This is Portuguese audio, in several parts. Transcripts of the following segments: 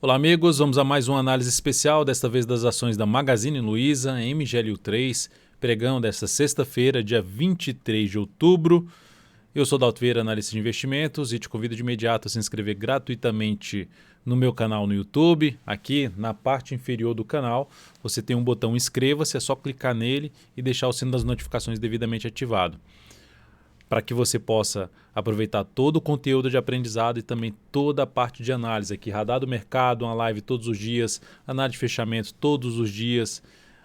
Olá amigos, vamos a mais uma análise especial, desta vez das ações da Magazine Luiza, MGLU3, pregão desta sexta-feira, dia 23 de outubro. Eu sou Dalto Vieira, analista de investimentos, e te convido de imediato a se inscrever gratuitamente no meu canal no YouTube. Aqui na parte inferior do canal você tem um botão inscreva-se, é só clicar nele e deixar o sino das notificações devidamente ativado, para que você possa aproveitar todo o conteúdo de aprendizado e também toda a parte de análise aqui, radar do mercado, uma live todos os dias, análise de fechamento todos os dias,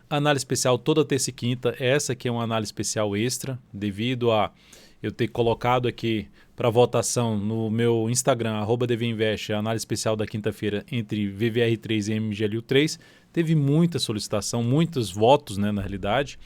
análise especial toda terça e quinta. Essa aqui é uma análise especial extra, devido a eu ter colocado aqui para votação no meu Instagram, @dvinvest, a análise especial da quinta-feira entre VVR3 e MGLU3. Teve muita solicitação, muitos votos, né, na realidade,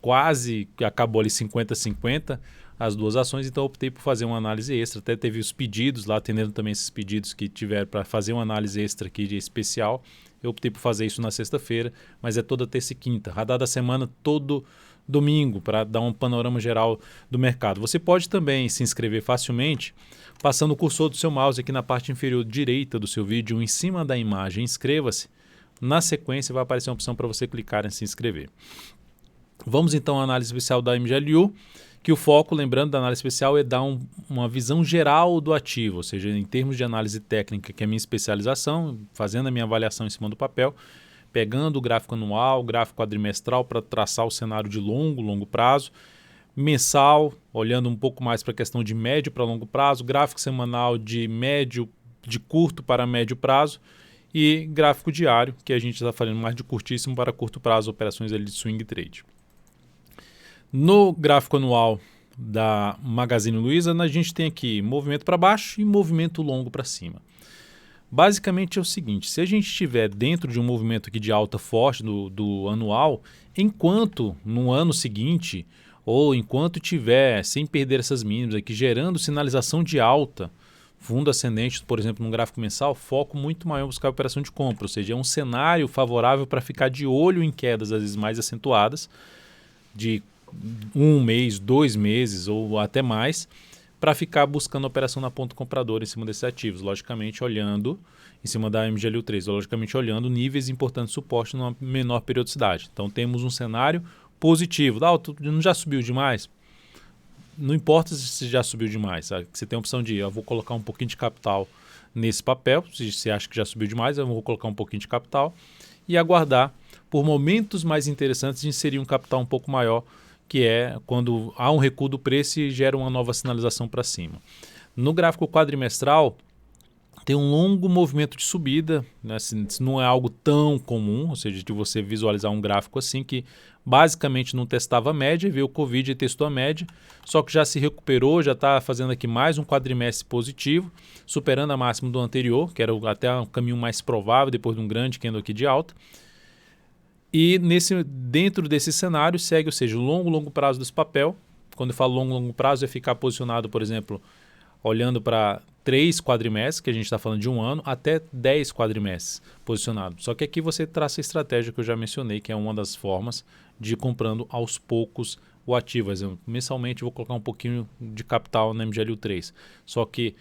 quase acabou ali 50-50 as duas ações, então eu optei por fazer uma análise extra. Até teve os pedidos lá, atendendo também esses pedidos que tiveram para fazer uma análise extra aqui de especial. Eu optei por fazer isso na sexta-feira, mas é toda terça e quinta. Radar da semana todo domingo, para dar um panorama geral do mercado. Você pode também se inscrever facilmente passando o cursor do seu mouse aqui na parte inferior direita do seu vídeo, em cima da imagem Inscreva-se. Na sequência vai aparecer uma opção para você clicar em se inscrever. Vamos então à análise especial da MGLU, que o foco, lembrando, da análise especial é dar uma visão geral do ativo, ou seja, em termos de análise técnica, que é a minha especialização, fazendo a minha avaliação em cima do papel, pegando o gráfico anual, gráfico quadrimestral para traçar o cenário de longo prazo, mensal, olhando um pouco mais para a questão de médio para longo prazo, gráfico semanal de curto para médio prazo, e gráfico diário, que a gente está falando mais de curtíssimo para curto prazo, operações ali de swing trade. No gráfico anual da Magazine Luiza, a gente tem aqui movimento para baixo e movimento longo para cima. Basicamente é o seguinte: se a gente estiver dentro de um movimento aqui de alta forte do anual, enquanto no ano seguinte, ou enquanto tiver, sem perder essas mínimas aqui, gerando sinalização de alta, fundo ascendente, por exemplo, no gráfico mensal, foco muito maior em buscar a operação de compra, ou seja, é um cenário favorável para ficar de olho em quedas às vezes mais acentuadas, de 1 mês, 2 meses ou até mais, para ficar buscando operação na ponta compradora em cima desses ativos, logicamente olhando em cima da MGLU3, logicamente olhando níveis importantes de suporte numa menor periodicidade. Então temos um cenário positivo. Não já subiu demais? Não importa se já subiu demais, sabe? Você tem a opção de eu vou colocar um pouquinho de capital nesse papel, se você acha que já subiu demais, eu vou colocar um pouquinho de capital e aguardar por momentos mais interessantes de inserir um capital um pouco maior, que é quando há um recuo do preço e gera uma nova sinalização para cima. No gráfico quadrimestral, tem um longo movimento de subida, né? Não é algo tão comum, ou seja, de você visualizar um gráfico assim que basicamente não testava a média, veio o Covid e testou a média, só que já se recuperou, já está fazendo aqui mais um quadrimestre positivo, superando a máxima do anterior, que era até um caminho mais provável depois de um grande candle aqui de alta. E dentro desse cenário segue, ou seja, o longo prazo desse papel. Quando eu falo longo prazo, é ficar posicionado, por exemplo, olhando para 3 quadrimestres, que a gente está falando de um ano, até 10 quadrimestres posicionado. Só que aqui você traça a estratégia que eu já mencionei, que é uma das formas de ir comprando aos poucos o ativo. Por exemplo, mensalmente eu vou colocar um pouquinho de capital na MGLU3. Só que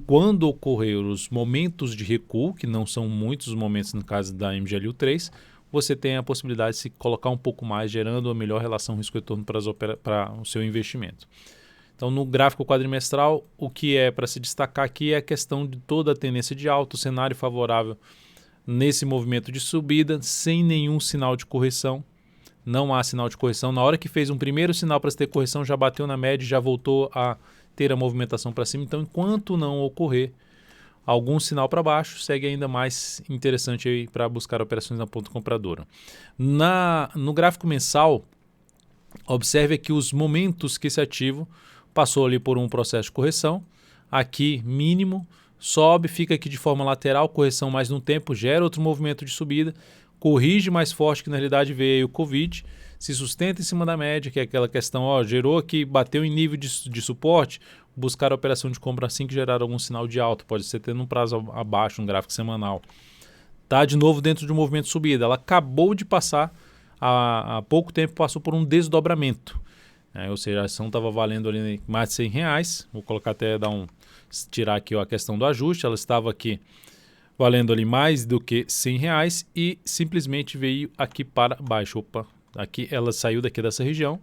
quando ocorrer os momentos de recuo, que não são muitos os momentos no caso da MGLU3, você tem a possibilidade de se colocar um pouco mais, gerando a melhor relação risco-retorno para o seu investimento. Então, no gráfico quadrimestral, o que é para se destacar aqui é a questão de toda a tendência de alta, o cenário favorável nesse movimento de subida, sem nenhum sinal de correção. Não há sinal de correção. Na hora que fez um primeiro sinal para se ter correção, já bateu na média e já voltou a ter a movimentação para cima. Então, enquanto não ocorrer algum sinal para baixo, segue ainda mais interessante para buscar operações na ponta compradora. No gráfico mensal, observe aqui os momentos que esse ativo passou ali por um processo de correção. Aqui, mínimo, sobe, fica aqui de forma lateral, correção mais no tempo, gera outro movimento de subida, corrige mais forte, que na realidade veio o Covid, se sustenta em cima da média, que é aquela questão, gerou aqui, bateu em nível de suporte, buscar a operação de compra assim que gerar algum sinal de alta, pode ser tendo um prazo abaixo, um gráfico semanal. Está de novo dentro de um movimento de subida, ela acabou de passar, há pouco tempo passou por um desdobramento, ou seja, a ação estava valendo ali mais de R$100, vou colocar até tirar aqui a questão do ajuste, ela estava aqui valendo ali mais do que R$100 e simplesmente veio aqui para baixo. Opa, aqui ela saiu daqui dessa região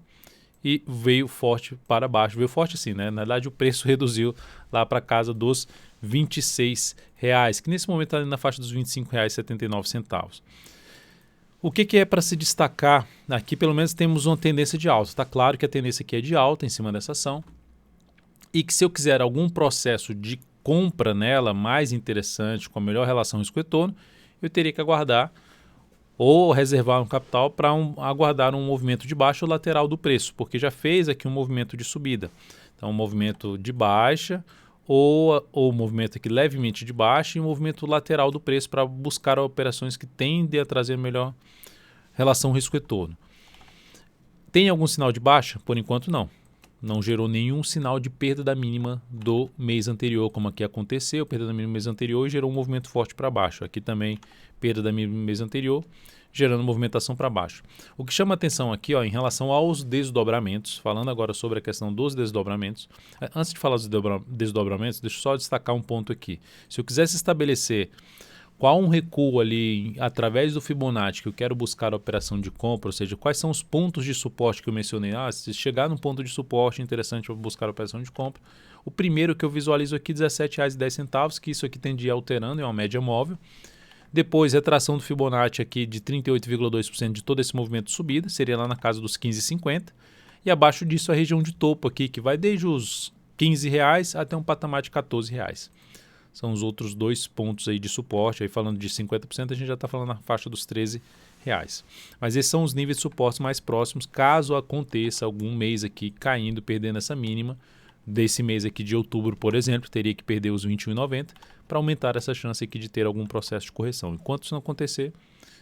e veio forte para baixo. Veio forte assim, né? Na verdade o preço reduziu lá para casa dos R$26, que nesse momento está ali na faixa dos R$25,79. O que é para se destacar? Aqui pelo menos temos uma tendência de alta. Está claro que a tendência aqui é de alta em cima dessa ação e que se eu quiser algum processo de compra nela mais interessante, com a melhor relação risco-retorno, eu teria que aguardar ou reservar um capital para aguardar um movimento de baixa ou lateral do preço, porque já fez aqui um movimento de subida. Então, um movimento de baixa ou um movimento aqui levemente de baixa e um movimento lateral do preço para buscar operações que tendem a trazer melhor relação risco-retorno. Tem algum sinal de baixa? Por enquanto, não. Não gerou nenhum sinal de perda da mínima do mês anterior, como aqui aconteceu, perda da mínima do mês anterior e gerou um movimento forte para baixo. Aqui também perda da mínima do mês anterior, gerando movimentação para baixo. O que chama atenção aqui, ó, em relação aos desdobramentos, falando agora sobre a questão dos desdobramentos, antes de falar dos desdobramentos, deixa eu só destacar um ponto aqui. Se eu quisesse estabelecer qual um recuo ali através do Fibonacci que eu quero buscar a operação de compra, ou seja, quais são os pontos de suporte que eu mencionei. Se chegar num ponto de suporte interessante eu buscar a operação de compra. O primeiro que eu visualizo aqui, R$17,10, que isso aqui tende a ir alterando, é uma média móvel. Depois, retração do Fibonacci aqui de 38,2% de todo esse movimento de subida, seria lá na casa dos R$15,50. E abaixo disso a região de topo aqui, que vai desde os R$15 até um patamar de R$14. São os outros dois pontos aí de suporte. Aí falando de 50%, a gente já está falando na faixa dos R$13. Mas esses são os níveis de suporte mais próximos, caso aconteça algum mês aqui caindo, perdendo essa mínima. Desse mês aqui de outubro, por exemplo, teria que perder os R$21,90 para aumentar essa chance aqui de ter algum processo de correção. Enquanto isso não acontecer,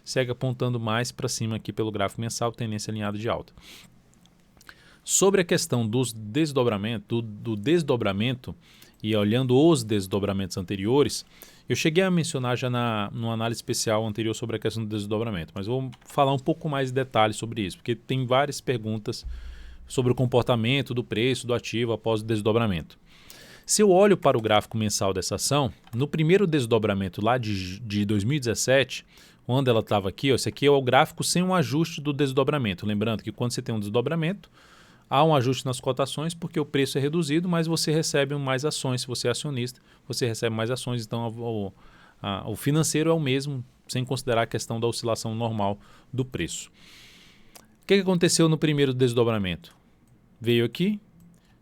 segue apontando mais para cima aqui pelo gráfico mensal, tendência alinhada de alta. Sobre a questão dos desdobramentos, do desdobramento, e olhando os desdobramentos anteriores, eu cheguei a mencionar já numa análise especial anterior sobre a questão do desdobramento, mas vou falar um pouco mais de detalhes sobre isso, porque tem várias perguntas sobre o comportamento do preço do ativo após o desdobramento. Se eu olho para o gráfico mensal dessa ação, no primeiro desdobramento lá de 2017, quando ela estava aqui, ó, esse aqui é o gráfico sem um ajuste do desdobramento. Lembrando que quando você tem um desdobramento, há um ajuste nas cotações porque o preço é reduzido, mas você recebe mais ações. Se você é acionista, você recebe mais ações. Então, o financeiro é o mesmo, sem considerar a questão da oscilação normal do preço. O que aconteceu no primeiro desdobramento? Veio aqui,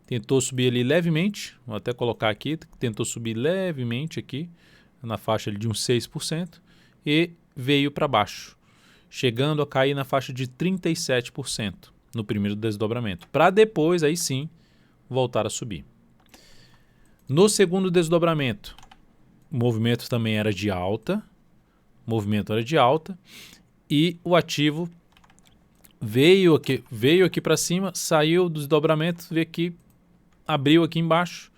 tentou subir ali levemente, vou até colocar aqui, tentou subir levemente aqui, na faixa de uns 6%, e veio para baixo, chegando a cair na faixa de 37%. No primeiro desdobramento, para depois, aí sim, voltar a subir. No segundo desdobramento, o movimento também era de alta, e o ativo veio aqui para cima, saiu do desdobramento, veio aqui, abriu aqui embaixo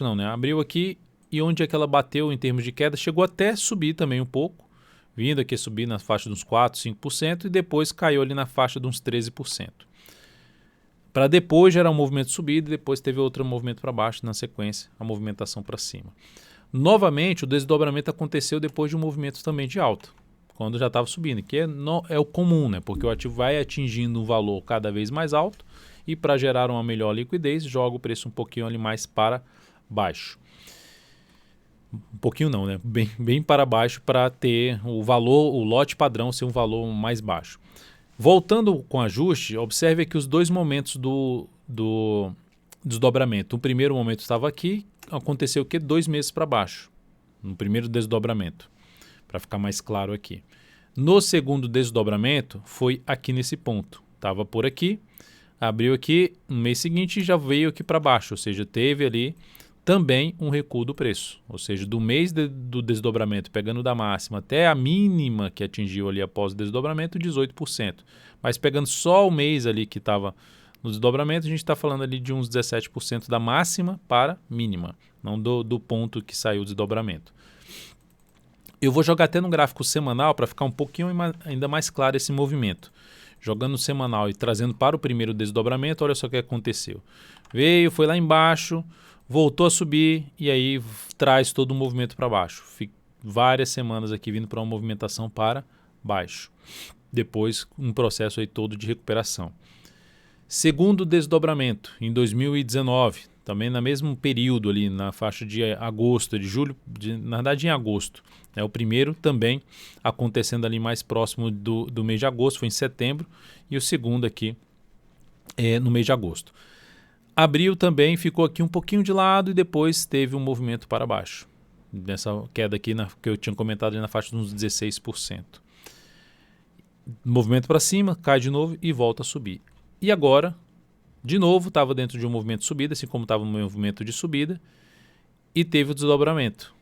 não, né? Abriu aqui e onde é que ela bateu em termos de queda, chegou até subir também um pouco, vindo aqui subir na faixa de uns 4%, 5% e depois caiu ali na faixa de uns 13%. Para depois gerar um movimento de subida e depois teve outro movimento para baixo, na sequência a movimentação para cima. Novamente o desdobramento aconteceu depois de um movimento também de alta, quando já estava subindo, que é o comum, né? Porque o ativo vai atingindo um valor cada vez mais alto e para gerar uma melhor liquidez joga o preço um pouquinho ali mais para baixo. Um pouquinho não, né? Bem para baixo para ter o valor, o lote padrão ser um valor mais baixo. Voltando com ajuste, observe aqui os dois momentos do desdobramento. O primeiro momento estava aqui, aconteceu o quê? 2 meses para baixo, no primeiro desdobramento, para ficar mais claro aqui. No segundo desdobramento, foi aqui nesse ponto. Estava por aqui, abriu aqui, no mês seguinte já veio aqui para baixo, ou seja, teve ali também um recuo do preço, ou seja, do mês do desdobramento, pegando da máxima até a mínima que atingiu ali após o desdobramento, 18%. Mas pegando só o mês ali que estava no desdobramento, a gente está falando ali de uns 17% da máxima para mínima, não do ponto que saiu o desdobramento. Eu vou jogar até no gráfico semanal para ficar um pouquinho ainda mais claro esse movimento. Jogando no semanal e trazendo para o primeiro desdobramento, olha só o que aconteceu. Veio, foi lá embaixo, voltou a subir e aí traz todo o movimento para baixo. várias semanas aqui vindo para uma movimentação para baixo. Depois um processo aí todo de recuperação. Segundo desdobramento, em 2019, também no mesmo período ali, na faixa de agosto, de julho, na verdade em agosto. O primeiro também acontecendo ali mais próximo do mês de agosto, foi em setembro, e o segundo aqui no mês de agosto. Abril também ficou aqui um pouquinho de lado e depois teve um movimento para baixo. Nessa queda aqui que eu tinha comentado ali na faixa de uns 16%. Movimento para cima, cai de novo e volta a subir. E agora, de novo, estava dentro de um movimento de subida, assim como estava no movimento de subida, e teve o desdobramento.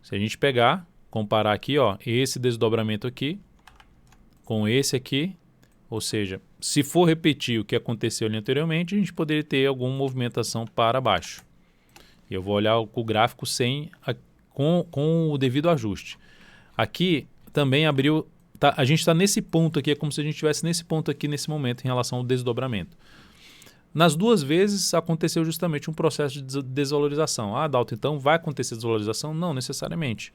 Se a gente pegar, comparar aqui, ó, esse desdobramento aqui com esse aqui, ou seja, se for repetir o que aconteceu ali anteriormente, a gente poderia ter alguma movimentação para baixo. Eu vou olhar o gráfico com o devido ajuste. Aqui também abriu, a gente está nesse ponto aqui, é como se a gente estivesse nesse ponto aqui nesse momento em relação ao desdobramento. Nas duas vezes aconteceu justamente um processo de desvalorização. Ah, Dalton, então vai acontecer desvalorização? Não necessariamente.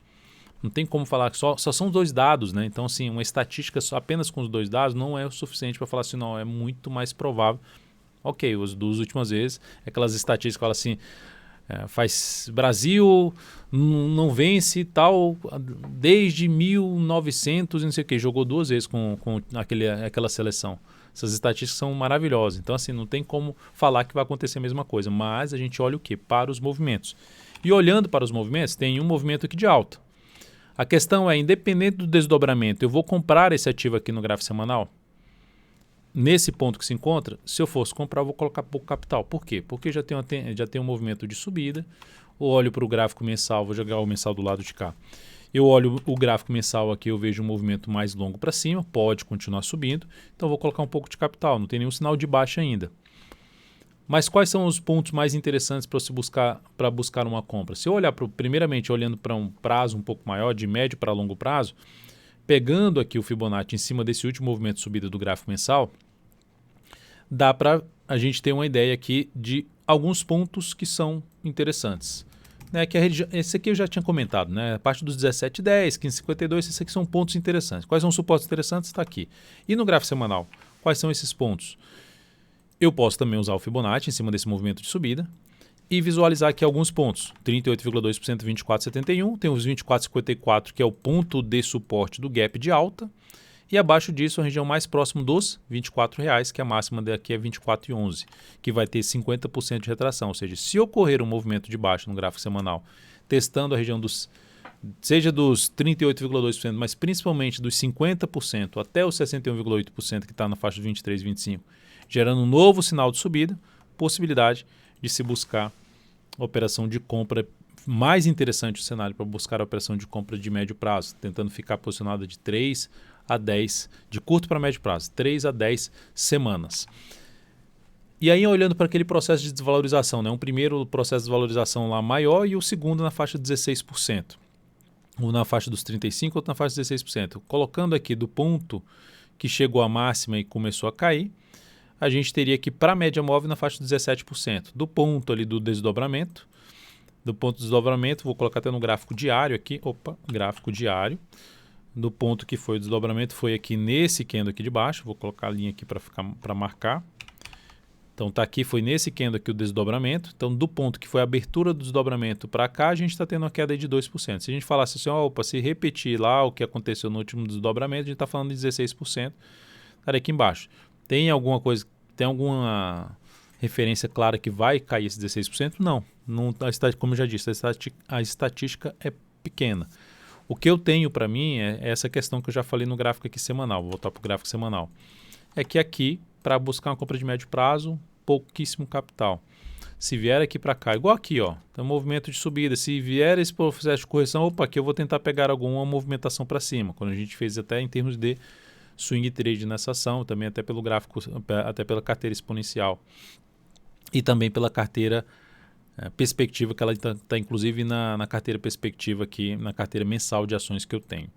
Não tem como falar que só são 2 dados, né? Então, assim, uma estatística apenas com os 2 dados não é o suficiente para falar assim, não, é muito mais provável. Ok, os duas últimas vezes, aquelas estatísticas que falam assim, faz Brasil não vence tal desde 1900 e não sei o que, jogou 2 vezes com aquela seleção. Essas estatísticas são maravilhosas. Então, assim, não tem como falar que vai acontecer a mesma coisa, mas a gente olha o quê? Para os movimentos. E olhando para os movimentos, tem um movimento aqui de alta. A questão é, independente do desdobramento, eu vou comprar esse ativo aqui no gráfico semanal? Nesse ponto que se encontra, se eu fosse comprar, eu vou colocar pouco capital. Por quê? Porque já tem um movimento de subida. Eu olho para o gráfico mensal, vou jogar o mensal do lado de cá. Eu olho o gráfico mensal aqui, eu vejo um movimento mais longo para cima, pode continuar subindo. Então, eu vou colocar um pouco de capital, não tem nenhum sinal de baixa ainda. Mas quais são os pontos mais interessantes para buscar uma compra? Se eu olhar, primeiramente, olhando para um prazo um pouco maior, de médio para longo prazo, pegando aqui o Fibonacci em cima desse último movimento de subida do gráfico mensal, dá para a gente ter uma ideia aqui de alguns pontos que são interessantes. Que esse aqui eu já tinha comentado, né? A parte dos 17,10, 15,52, esses aqui são pontos interessantes. Quais são os suportes interessantes? Está aqui. E no gráfico semanal, quais são esses pontos? Eu posso também usar o Fibonacci em cima desse movimento de subida e visualizar aqui alguns pontos. 38,2%, 24,71. Tem os 24,54, que é o ponto de suporte do gap de alta. E abaixo disso, a região mais próxima dos R$ 24,00, que a máxima daqui é 24,11, que vai ter 50% de retração. Ou seja, se ocorrer um movimento de baixa no gráfico semanal, testando a região seja dos 38,2%, mas principalmente dos 50% até os 61,8% que está na faixa de 23,25%, gerando um novo sinal de subida, possibilidade de se buscar a operação de compra. Mais interessante o cenário para buscar a operação de compra de médio prazo, tentando ficar posicionada de 3 a 10, de curto para médio prazo, 3 a 10 semanas. E aí olhando para aquele processo de desvalorização, né? Um primeiro processo de desvalorização lá maior e o segundo na faixa de 16%. Um na faixa dos 35%, outro na faixa de 16%. Colocando aqui do ponto que chegou à máxima e começou a cair, a gente teria aqui para a média móvel na faixa de 17%. Do ponto ali do desdobramento, vou colocar até no gráfico diário aqui, gráfico diário, do ponto que foi o desdobramento, foi aqui nesse candle aqui de baixo, vou colocar a linha aqui para marcar. Então tá aqui, foi nesse candle aqui o desdobramento. Então do ponto que foi a abertura do desdobramento para cá, a gente está tendo uma queda aí de 2%. Se a gente falasse assim, se repetir lá o que aconteceu no último desdobramento, a gente está falando de 16%, estaria aqui embaixo. Tem alguma referência clara que vai cair esse 16%? Não, como eu já disse, a estatística é pequena. O que eu tenho para mim é essa questão que eu já falei no gráfico aqui semanal, vou voltar para o gráfico semanal. É que aqui, para buscar uma compra de médio prazo, pouquíssimo capital. Se vier aqui para cá, igual aqui, tem um movimento de subida. Se vier esse processo de correção, aqui eu vou tentar pegar alguma movimentação para cima. Quando a gente fez até em termos de swing trade nessa ação, também até pelo gráfico, até pela carteira exponencial. E também pela carteira perspectiva, que ela está inclusive na carteira perspectiva aqui, na carteira mensal de ações que eu tenho.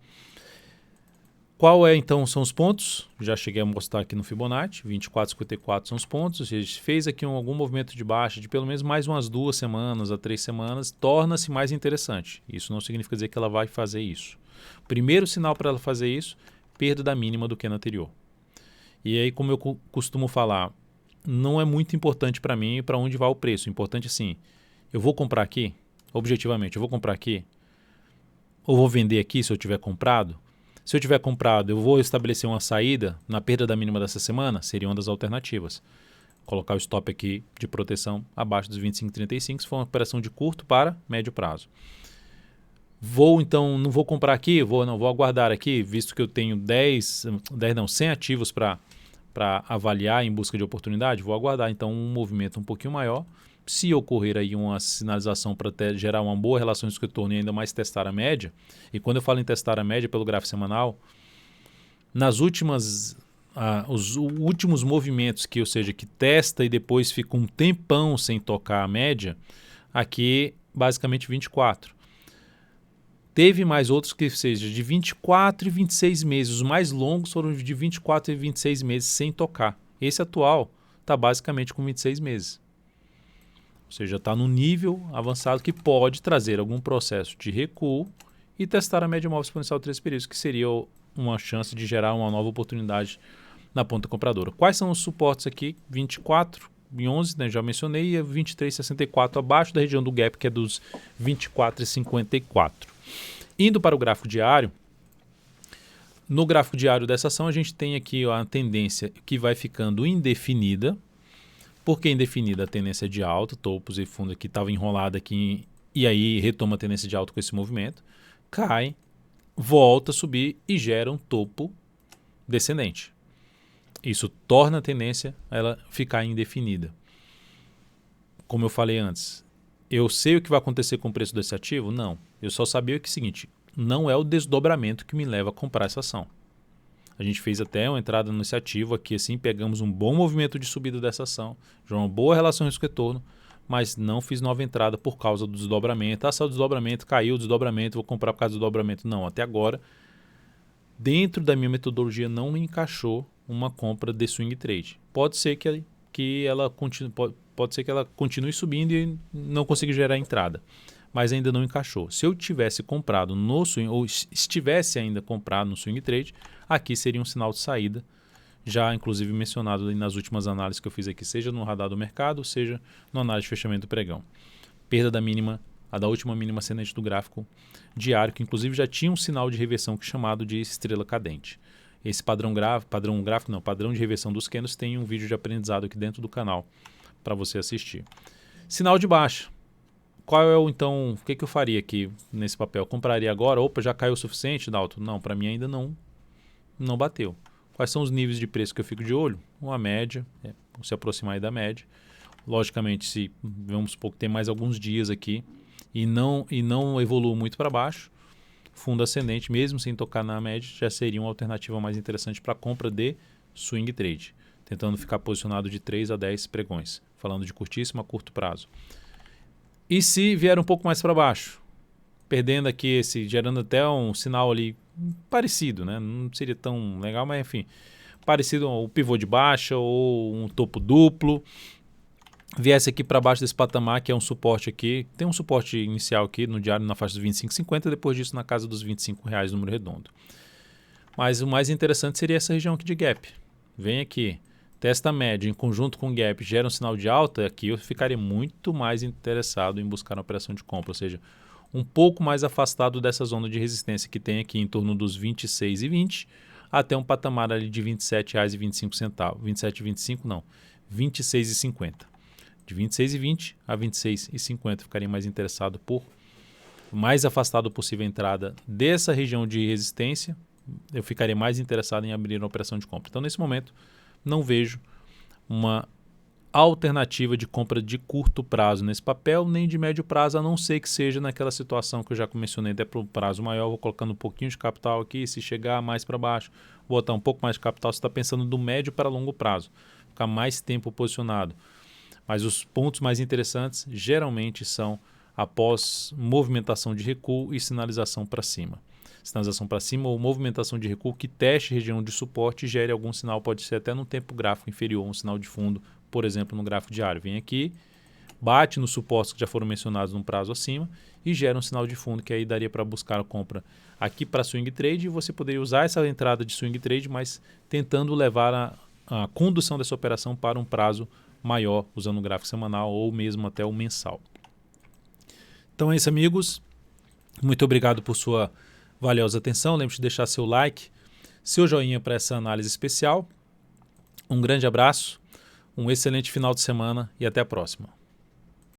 Qual é então são os pontos? Já cheguei a mostrar aqui no Fibonacci, 24,54 são os pontos. A gente fez aqui algum movimento de baixa de pelo menos mais umas 2 semanas a 3 semanas, torna-se mais interessante. Isso não significa dizer que ela vai fazer isso. Primeiro sinal para ela fazer isso, perda da mínima do candle anterior. E aí, como eu costumo falar, não é muito importante para mim para onde vai o preço. O importante é assim, eu vou comprar aqui, objetivamente, eu vou comprar aqui, ou vou vender aqui se eu tiver comprado. Se eu tiver comprado, eu vou estabelecer uma saída na perda da mínima dessa semana? Seria uma das alternativas. Colocar o stop aqui de proteção abaixo dos 25,35 se for uma operação de curto para médio prazo. Não vou comprar aqui, vou aguardar aqui, visto que eu tenho 100 ativos para avaliar em busca de oportunidade, vou aguardar então um movimento um pouquinho maior. Se ocorrer aí uma sinalização para gerar uma boa relação de retorno e ainda mais testar a média, e quando eu falo em testar a média pelo gráfico semanal, os últimos movimentos que testa e depois fica um tempão sem tocar a média, aqui basicamente 24. Teve mais outros que seja de 24 e 26 meses, os mais longos foram de 24 e 26 meses sem tocar. Esse atual está basicamente com 26 meses. Ou seja, está no nível avançado que pode trazer algum processo de recuo e testar a média móvel exponencial de 3 períodos, que seria uma chance de gerar uma nova oportunidade na ponta compradora. Quais são os suportes aqui? 24,11, né, já mencionei, e 23,64 abaixo da região do gap, que é dos 24,54. Indo para o gráfico diário, no gráfico diário dessa ação a gente tem aqui a tendência que vai ficando indefinida. Por que indefinida? A tendência de alta, topos e fundo aqui estava enrolada aqui e aí retoma a tendência de alta com esse movimento, cai, volta a subir e gera um topo descendente. Isso torna a tendência a ela ficar indefinida. Como eu falei antes, eu sei o que vai acontecer com o preço desse ativo? Não. Eu só sabia que é o seguinte, não é o desdobramento que me leva a comprar essa ação. A gente fez até uma entrada nesse ativo aqui, assim, pegamos um bom movimento de subida dessa ação, já uma boa relação risco-retorno, mas não fiz nova entrada por causa do desdobramento. Só o desdobramento, caiu o desdobramento, vou comprar por causa do desdobramento. Não, até agora, dentro da minha metodologia, não me encaixou uma compra de swing trade. Pode ser que ela continue subindo e não consiga gerar entrada, mas ainda não encaixou. Se eu tivesse comprado no swing, ou estivesse ainda comprado no swing trade, aqui seria um sinal de saída, já inclusive mencionado nas últimas análises que eu fiz aqui, seja no radar do mercado, seja no análise de fechamento do pregão. Perda da mínima, a da última mínima ascendente do gráfico diário, que inclusive já tinha um sinal de reversão chamado de estrela cadente. Esse padrão de reversão dos candles tem um vídeo de aprendizado aqui dentro do canal para você assistir. Sinal de baixa. Qual é o que eu faria aqui nesse papel? Compraria agora? Opa, já caiu o suficiente, Dalton? Não, para mim ainda não bateu. Quais são os níveis de preço que eu fico de olho? Uma média, se aproximar aí da média. Logicamente, se vamos supor que tem mais alguns dias aqui e não evolua muito para baixo, fundo ascendente, mesmo sem tocar na média, já seria uma alternativa mais interessante para compra de swing trade, tentando ficar posicionado de 3 a 10 pregões, falando de curtíssimo a curto prazo. E se vier um pouco mais para baixo, perdendo aqui gerando até um sinal ali parecido, né? Não seria tão legal, mas enfim, parecido ao pivô de baixa ou um topo duplo, viesse aqui para baixo desse patamar, que é um suporte aqui, tem um suporte inicial aqui no diário na faixa dos 25,50, depois disso na casa dos R$25, número redondo. Mas o mais interessante seria essa região aqui de gap. Vem aqui, testa a média em conjunto com o gap, gera um sinal de alta, aqui eu ficaria muito mais interessado em buscar uma operação de compra, ou seja, um pouco mais afastado dessa zona de resistência que tem aqui em torno dos R$26,20 até um patamar ali de R$27,25. 27,25 não, R$26,50. De 26,20 a 26,50 ficaria mais interessado por mais afastado possível a entrada dessa região de resistência, eu ficaria mais interessado em abrir uma operação de compra. Então, nesse momento, não vejo uma alternativa de compra de curto prazo nesse papel, nem de médio prazo, a não ser que seja naquela situação que eu já mencionei, até para o prazo maior, vou colocando um pouquinho de capital aqui, se chegar mais para baixo, vou botar um pouco mais de capital, você está pensando do médio para longo prazo, ficar mais tempo posicionado. Mas os pontos mais interessantes geralmente são após movimentação de recuo e sinalização para cima. Sinalização para cima ou movimentação de recuo que teste região de suporte e gere algum sinal, pode ser até no tempo gráfico inferior, um sinal de fundo, por exemplo, no gráfico diário. Vem aqui, bate nos suportes que já foram mencionados num prazo acima e gera um sinal de fundo que aí daria para buscar a compra aqui para swing trade, e você poderia usar essa entrada de swing trade, mas tentando levar a condução dessa operação para um prazo maior, usando o gráfico semanal ou mesmo até o mensal. Então é isso, amigos. Muito obrigado por sua valiosa atenção. Lembre-se de deixar seu like, seu joinha para essa análise especial. Um grande abraço, um excelente final de semana e até a próxima.